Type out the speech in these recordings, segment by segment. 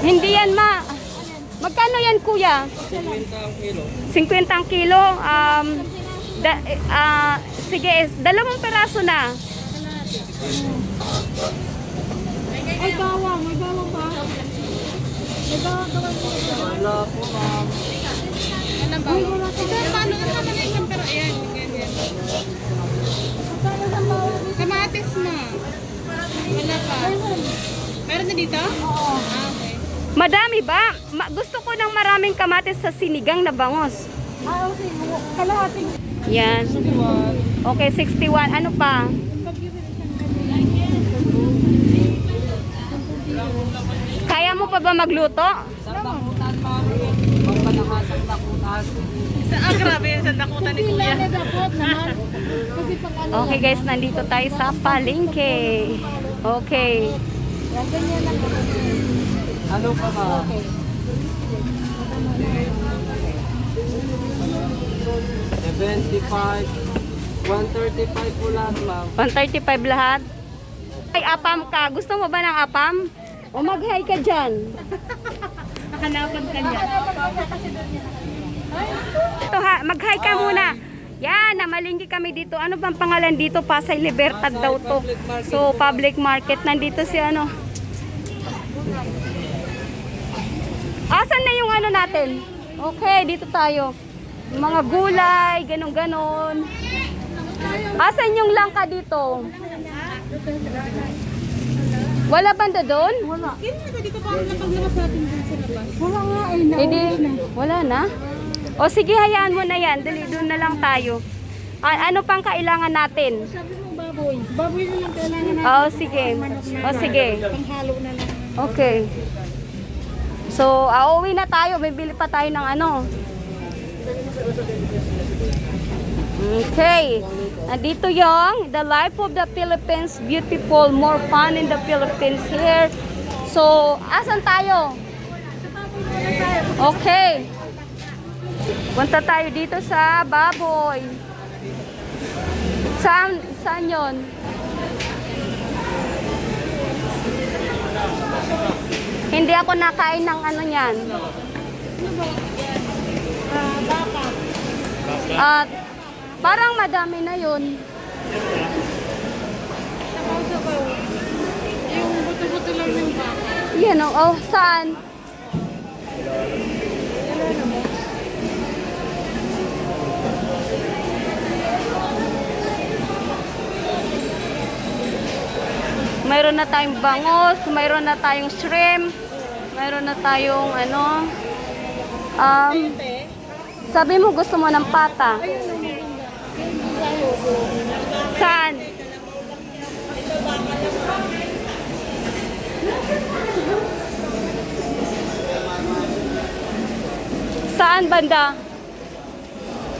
Hindi yan magkano yan kuya? 50 ang kilo. 50 ang kilo. Sige, 2 peraso na. Ay, bawang. May bawang ba? May bawang ka ba? Wala po, ma'am. Ano bawang? Ito, paano ka naman na isang pero ayan, ganyan. Kamatis na. Wala pa. Meron na dito? Oo. Ah, okay. Madami ba? Gusto ko ng maraming kamatis sa sinigang na bangos. Ah, okay. Kalahating. Yan. Okay, 61. Ano pa? Kaya mo pa ba magluto? Sandakutan, ma'am. Pagpanakasang dakutan. Grabe yung sandakutan ni Kuya. Okay guys, nandito tayo sa palengke. Okay. Ano pa ba? 75, 135 po lahat, ma'am. 135 lahat. Ay, apam ka. Gusto mo ba ng apam? O mag-hi ka dyan. Nakanapan ka niya. Ito ha, mag-hi ka muna. Yan, namalingki kami dito. Ano bang pangalan dito? Pasay Libertad daw to. So, public market. Nandito si ano. Asan na yung ano natin? Okay, dito tayo. Mga gulay, ganon-ganon. Asan yung langka dito? Wala banda doon? Wala. Dito pa ako napaglabas natin dun sa labas. Wala nga eh. Hindi, wala na. O sige, hayaan mo na yan. Dali, doon na lang tayo. Ano pang kailangan natin? Sabi mo baboy. Baboy na lang kailangan natin. O sige. O sige. Panghalo na lang. Okay. So, uuwi na tayo. Bibili pa tayo ng ano. Okay. Nandito yung The Life of the Philippines, Beautiful, More Fun in the Philippines here. So, asan tayo? Okay. Punta tayo dito sa baboy. Saan yun? Hindi ako nakain ng ano yan. Baka. At parang madami na yun. Sabaw-sabaw. Yung buto-buto lang yung baka. Yan o. Oh, saan? Mayroon na tayong bangos, mayroon na tayong shrimp, mayroon na tayong ano. Sabi mo gusto mo ng pata. Saan? Saan banda?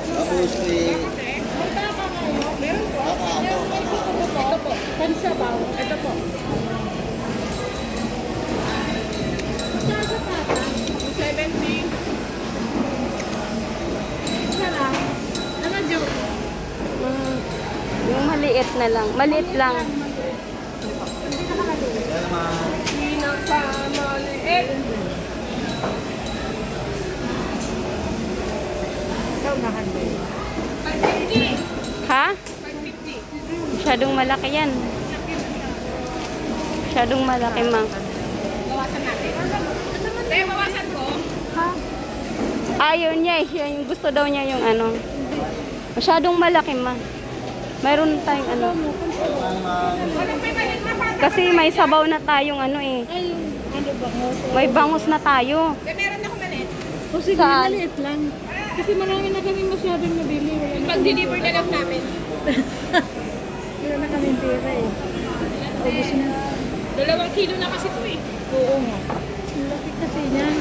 Tapos si... Ito po. Pansabaw. Ito po. Saan sa pata? 70. Isa lang. Ano, Joe? Yung maliit na lang. Maliit lang. Hindi nakalagay. Yan, ma'am. Pinakamaliit. Ikaw na handle. 550. Ha? 550. Masyadong malaki yan. Masyadong malaki, ma. Bawasan natin. Tayo, bawasan ko. Ha? Ayaw niya eh. Yung gusto daw niya yung ano. Masyadong malaki, ma. Mayroon tayong ano. Kasi may sabaw na tayong ano eh. Ay, ano ba? May bangus na tayo. Meron ako maliit. O sige, Saan? maliit lang. Kasi marami na kami masyadong nabili. Pag-deliver na lang namin. Wala na kami pera eh. Ubus na. 2 kilo na kasi ito eh. Oo nga. Ang laki kasi niyan.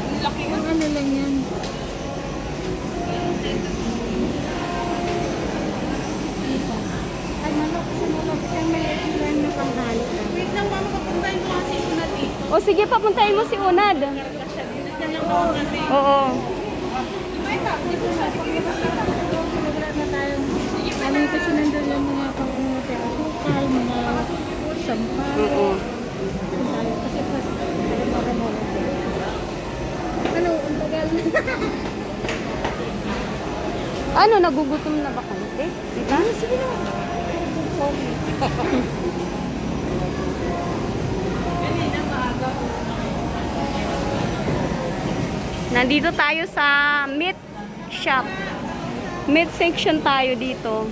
Ang laki Ang ano lang yan. Ay, manok kasi manok. Kaya maliit lang na panghalo. Wait lang, mama, papuntahin ko kasi ito na dito. O sige, papuntahin mo si Unad. Yan lang ako natin. Oo. Wala na tayong ano kasi nandun lang mga pang-unate asukal, mga sampal. Oo. Kasi Ano, nagugutom na ba kayo? Diba? Sige na. Nandito tayo sa meat shop. Meat section tayo dito.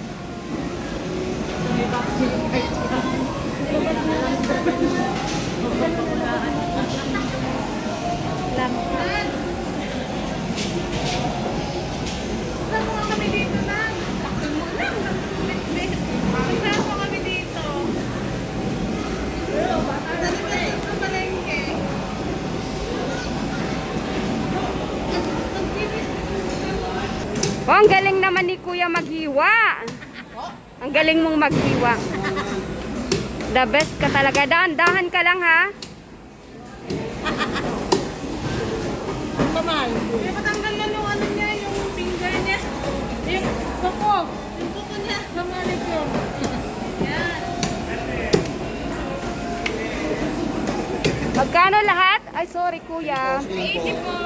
Kasama kami dito na. Takbo mo lang. Kasama kami dito. Dali ba ito palengke? Oh, ang galing naman ni Kuya maghiwa. Ang galing mong maghiwa. The best ka talaga. Dahan-dahan ka lang ha. Kaya patanggal na yung ano niya, yung finger niya. Yung kuko. Yung kuko niya. Namalik yun. Yan. Magkano lahat? Ay, sorry Kuya. 80 po.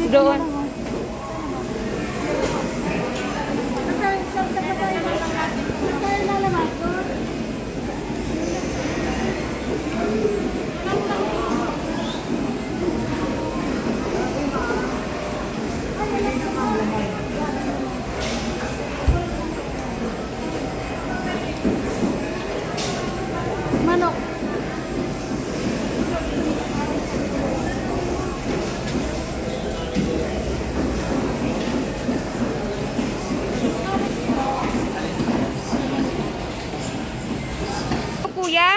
Doon. Manok. Kuya.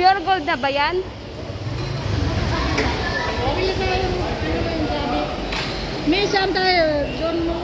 Pure gold na ba yan? May isang tayo. John Mo.